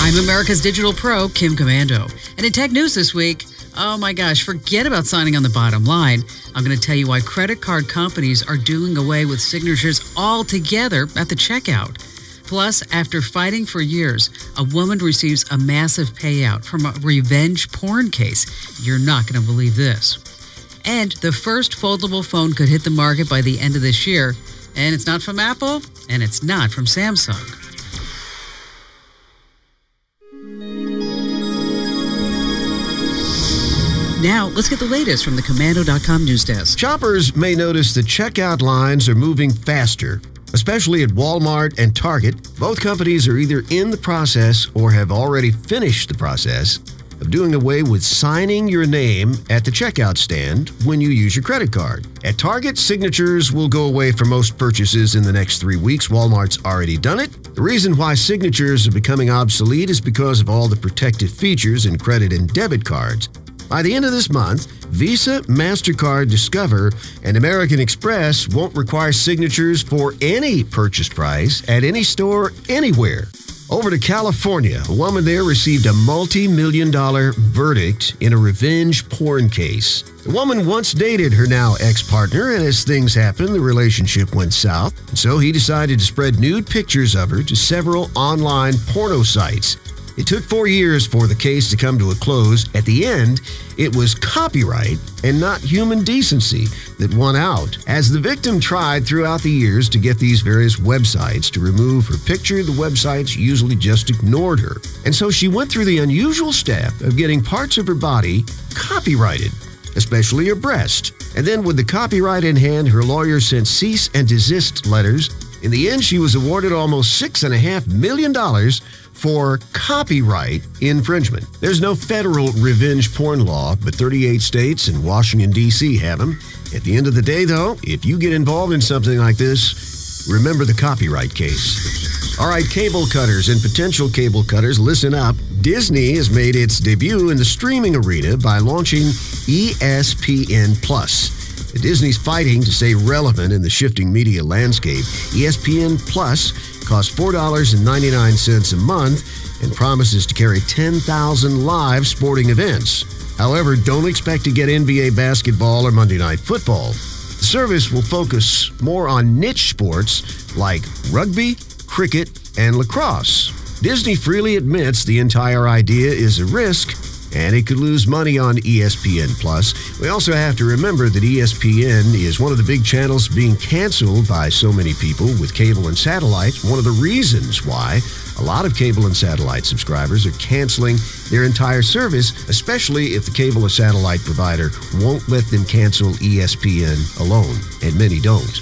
I'm America's digital pro, Kim Komando. And in tech news this week, oh my gosh, forget about signing on the bottom line. I'm going to tell you why credit card companies are doing away with signatures altogether at the checkout. Plus, after fighting for years, a woman receives a massive payout from a revenge porn case. You're not going to believe this. And the first foldable phone could hit the market by the end of this year. And it's not from Apple, and it's not from Samsung. Now, let's get the latest from the Komando.com news desk. Shoppers may notice the checkout lines are moving faster, especially at Walmart and Target. Both companies are either in the process or have already finished the process of doing away with signing your name at the checkout stand when you use your credit card. At Target, signatures will go away for most purchases in the next 3 weeks. Walmart's already done it. The reason why signatures are becoming obsolete is because of all the protective features in credit and debit cards. By the end of this month, Visa, MasterCard, Discover, and American Express won't require signatures for any purchase price at any store anywhere. Over to California, a woman there received a multi-million-dollar verdict in a revenge porn case. The woman once dated her now ex-partner, and as things happened, the relationship went south. And so he decided to spread nude pictures of her to several online porno sites. It took 4 years for the case to come to a close. At the end, it was copyright and not human decency that won out. As the victim tried throughout the years to get these various websites to remove her picture, the websites usually just ignored her. And so she went through the unusual step of getting parts of her body copyrighted, especially her breast. And then with the copyright in hand, her lawyer sent cease and desist letters. In the end, she was awarded almost $6.5 million for copyright infringement. There's no federal revenge porn law, but 38 states and Washington, D.C. have them. At the end of the day, though, if you get involved in something like this, remember the copyright case. All right, cable cutters and potential cable cutters, listen up. Disney has made its debut in the streaming arena by launching ESPN+. Disney's fighting to stay relevant in the shifting media landscape. ESPN Plus costs $4.99 a month and promises to carry 10,000 live sporting events. However, don't expect to get NBA basketball or Monday Night Football. The service will focus more on niche sports like rugby, cricket, and lacrosse. Disney freely admits the entire idea is a risk, and it could lose money on ESPN+. We also have to remember that ESPN is one of the big channels being canceled by so many people with cable and satellite. One of the reasons why a lot of cable and satellite subscribers are canceling their entire service, especially if the cable or satellite provider won't let them cancel ESPN alone, and many don't.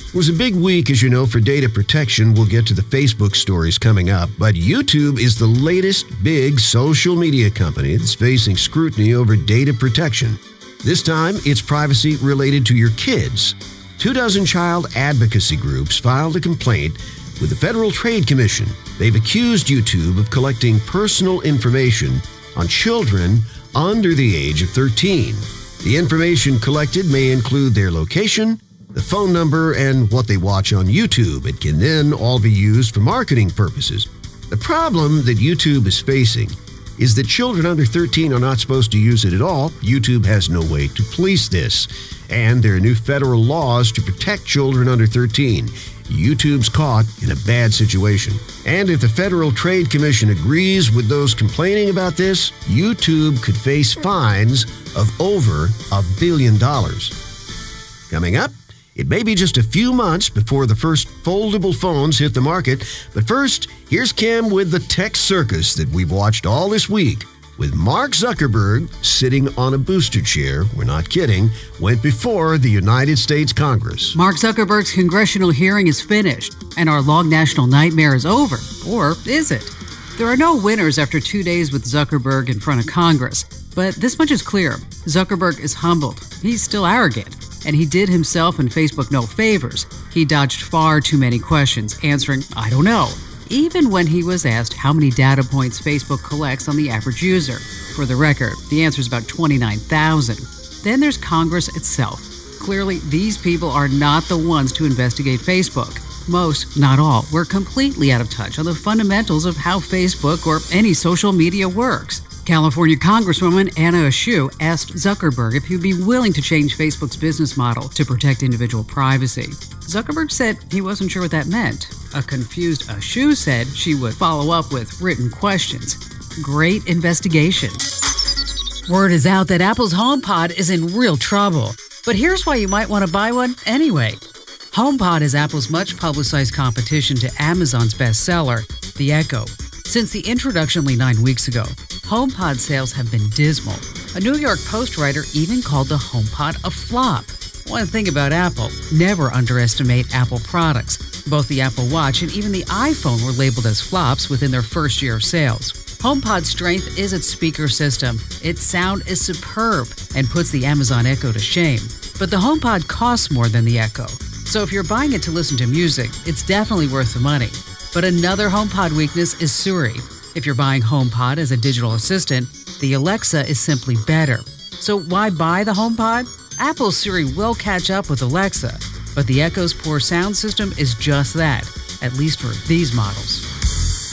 It was a big week, as you know, for data protection. We'll get to the Facebook stories coming up, but YouTube is the latest big social media company that's facing scrutiny over data protection. This time, it's privacy related to your kids. 24 child advocacy groups filed a complaint with the Federal Trade Commission. They've accused YouTube of collecting personal information on children under the age of 13. The information collected may include their location, the phone number, and what they watch on YouTube. It can then all be used for marketing purposes. The problem that YouTube is facing is that children under 13 are not supposed to use it at all. YouTube has no way to police this, and there are new federal laws to protect children under 13. YouTube's caught in a bad situation. And if the Federal Trade Commission agrees with those complaining about this, YouTube could face fines of over $1 billion. Coming up, it may be just a few months before the first foldable phones hit the market, but first, here's Kim with the tech circus that we've watched all this week, with Mark Zuckerberg sitting on a booster chair, we're not kidding, went before the United States Congress. Mark Zuckerberg's congressional hearing is finished, and our long national nightmare is over. Or is it? There are no winners after 2 days with Zuckerberg in front of Congress, but this much is clear. Zuckerberg is humbled. He's still arrogant. And he did himself and Facebook no favors. He dodged far too many questions, answering, I don't know, even when he was asked how many data points Facebook collects on the average user. For the record, the answer is about 29,000. Then there's Congress itself. Clearly, these people are not the ones to investigate Facebook. Most, not all, were completely out of touch on the fundamentals of how Facebook or any social media works. California Congresswoman Anna Eshoo asked Zuckerberg if he'd be willing to change Facebook's business model to protect individual privacy. Zuckerberg said he wasn't sure what that meant. A confused Eshoo said she would follow up with written questions. Great investigation. Word is out that Apple's HomePod is in real trouble. But here's why you might want to buy one anyway. HomePod is Apple's much-publicized competition to Amazon's bestseller, the Echo. Since the introduction only 9 weeks ago, HomePod sales have been dismal. A New York Post writer even called the HomePod a flop. One thing about Apple, never underestimate Apple products. Both the Apple Watch and even the iPhone were labeled as flops within their first year of sales. HomePod's strength is its speaker system. Its sound is superb and puts the Amazon Echo to shame. But the HomePod costs more than the Echo. So if you're buying it to listen to music, it's definitely worth the money. But another HomePod weakness is Siri. If you're buying HomePod as a digital assistant, the Alexa is simply better. So why buy the HomePod? Apple's Siri will catch up with Alexa, but the Echo's poor sound system is just that, at least for these models.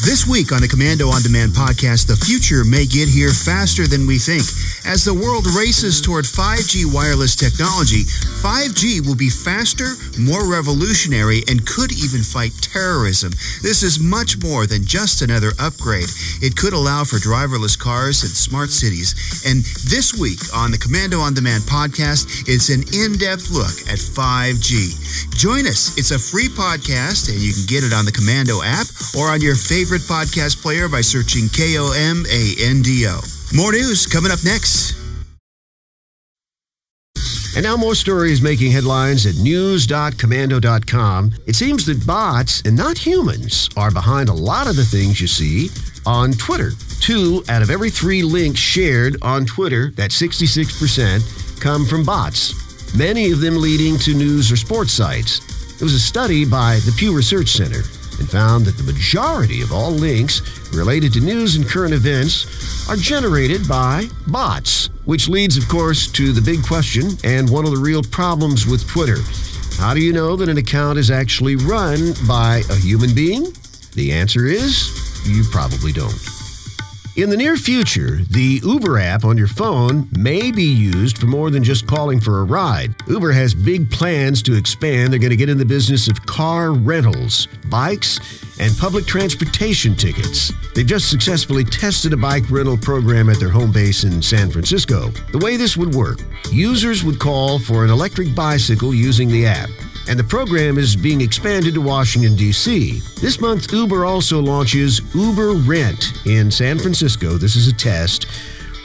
This week on the Komando On Demand podcast, the future may get here faster than we think. As the world races toward 5G wireless technology, 5G will be faster, more revolutionary, and could even fight terrorism. This is much more than just another upgrade. It could allow for driverless cars and smart cities. And this week on the Komando On Demand podcast, it's an in-depth look at 5G. Join us. It's a free podcast, and you can get it on the Komando app or on your favorite podcast player by searching Komando. More news coming up next. And now more stories making headlines at news.komando.com. It seems that bots and not humans are behind a lot of the things you see on Twitter. 2 out of every 3 links shared on Twitter, that's 66%, come from bots. Many of them leading to news or sports sites. There was a study by the Pew Research Center and found that the majority of all links related to news and current events are generated by bots, which leads, of course, to the big question and one of the real problems with Twitter. How do you know that an account is actually run by a human being? The answer is, you probably don't. In the near future, the Uber app on your phone may be used for more than just calling for a ride. Uber has big plans to expand. They're going to get in the business of car rentals, bikes, and public transportation tickets. They've just successfully tested a bike rental program at their home base in San Francisco. The way this would work, users would call for an electric bicycle using the app. And the program is being expanded to Washington, D.C. This month, Uber also launches Uber Rent in San Francisco. This is a test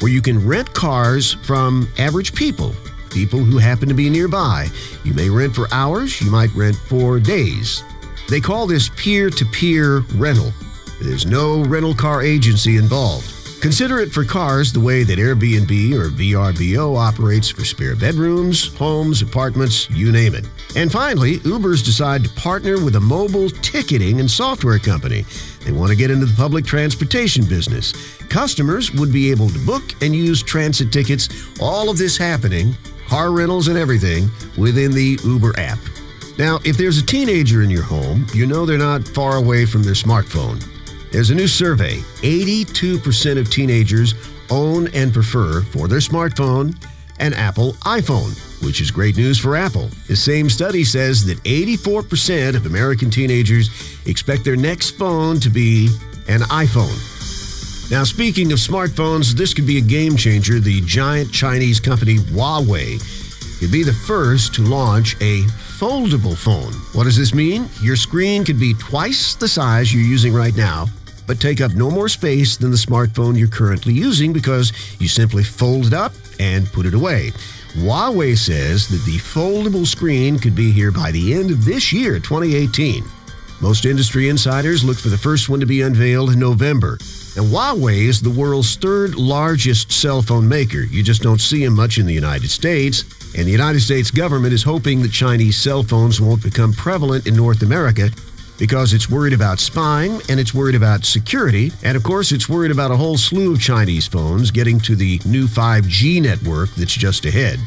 where you can rent cars from average people who happen to be nearby. You may rent for hours, you might rent for days. They call this peer-to-peer rental. There's no rental car agency involved. Consider it for cars the way that Airbnb or VRBO operates for spare bedrooms, homes, apartments, you name it. And finally, Uber's decided to partner with a mobile ticketing and software company. They want to get into the public transportation business. Customers would be able to book and use transit tickets, all of this happening, car rentals and everything, within the Uber app. Now, if there's a teenager in your home, you know they're not far away from their smartphone. There's a new survey. 82% of teenagers own and prefer for their smartphone an Apple iPhone, which is great news for Apple. The same study says that 84% of American teenagers expect their next phone to be an iPhone. Now, speaking of smartphones, this could be a game changer. The giant Chinese company Huawei could be the first to launch a foldable phone. What does this mean? Your screen could be twice the size you're using right now, but take up no more space than the smartphone you're currently using because you simply fold it up and put it away. Huawei says that the foldable screen could be here by the end of this year, 2018. Most industry insiders look for the first one to be unveiled in November. And Huawei is the world's 3rd largest cell phone maker. You just don't see them much in the United States. And the United States government is hoping that Chinese cell phones won't become prevalent in North America because it's worried about spying and it's worried about security. And of course, it's worried about a whole slew of Chinese phones getting to the new 5G network that's just ahead.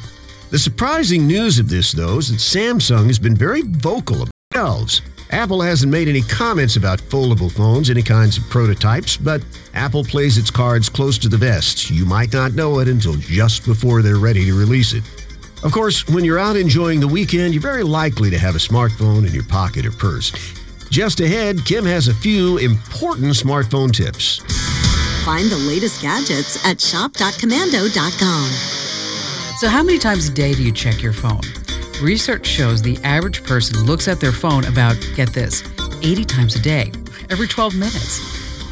The surprising news of this, though, is that Samsung has been very vocal about themselves. Apple hasn't made any comments about foldable phones, any kinds of prototypes, but Apple plays its cards close to the vest. You might not know it until just before they're ready to release it. Of course, when you're out enjoying the weekend, you're very likely to have a smartphone in your pocket or purse. Just ahead, Kim has a few important smartphone tips. Find the latest gadgets at shop.komando.com. So how many times a day do you check your phone? Research shows the average person looks at their phone about, get this, 80 times a day, every 12 minutes.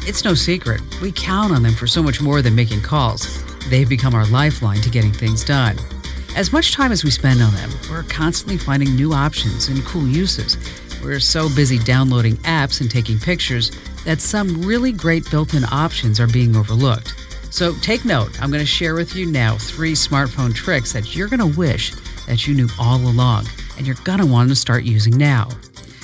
It's no secret. We count on them for so much more than making calls. They've become our lifeline to getting things done. As much time as we spend on them, we're constantly finding new options and cool uses. We're so busy downloading apps and taking pictures that some really great built-in options are being overlooked. So take note. I'm going to share with you now 3 smartphone tricks that you're going to wish that you knew all along, and you're going to want to start using now.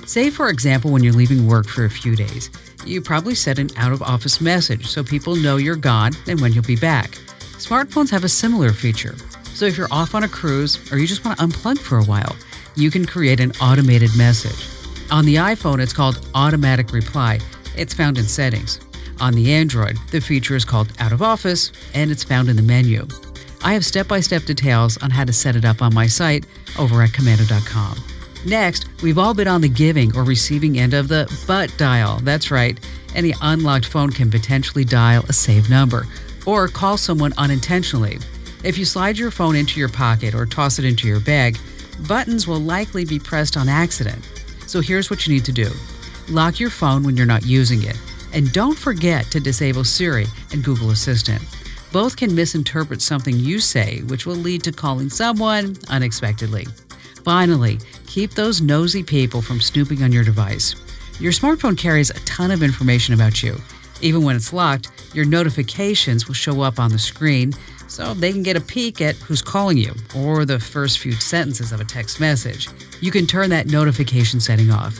Say, for example, when you're leaving work for a few days, you probably set an out-of-office message so people know you're gone and when you'll be back. Smartphones have a similar feature. So if you're off on a cruise or you just want to unplug for a while, you can create an automated message. On the iPhone, it's called Automatic Reply. It's found in Settings. On the Android, the feature is called Out of Office, and it's found in the menu. I have step-by-step details on how to set it up on my site over at komando.com. Next, we've all been on the giving or receiving end of the butt dial. That's right. Any unlocked phone can potentially dial a saved number or call someone unintentionally. If you slide your phone into your pocket or toss it into your bag, buttons will likely be pressed on accident. So here's what you need to do. Lock your phone when you're not using it. And don't forget to disable Siri and Google Assistant. Both can misinterpret something you say, which will lead to calling someone unexpectedly. Finally, keep those nosy people from snooping on your device. Your smartphone carries a ton of information about you. Even when it's locked, your notifications will show up on the screen so they can get a peek at who's calling you or the first few sentences of a text message. You can turn that notification setting off.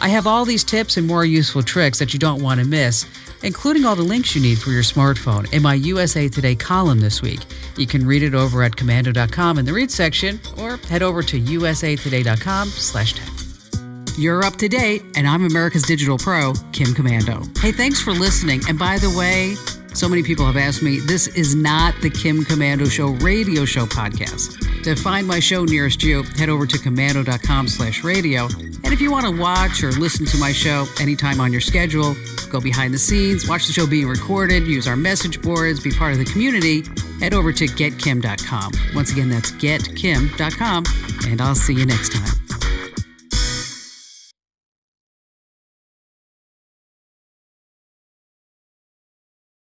I have all these tips and more useful tricks that you don't want to miss, including all the links you need for your smartphone in my USA Today column this week. You can read it over at komando.com in the read section or head over to usatoday.com/tech. You're up to date, and I'm America's Digital Pro, Kim Komando. Hey, thanks for listening. And by the way, so many people have asked me, this is not the Kim Komando Show radio show podcast. To find my show nearest you, head over to komando.com/radio. And if you want to watch or listen to my show anytime on your schedule, go behind the scenes, watch the show being recorded, use our message boards, be part of the community, head over to getkim.com. Once again, that's getkim.com, and I'll see you next time.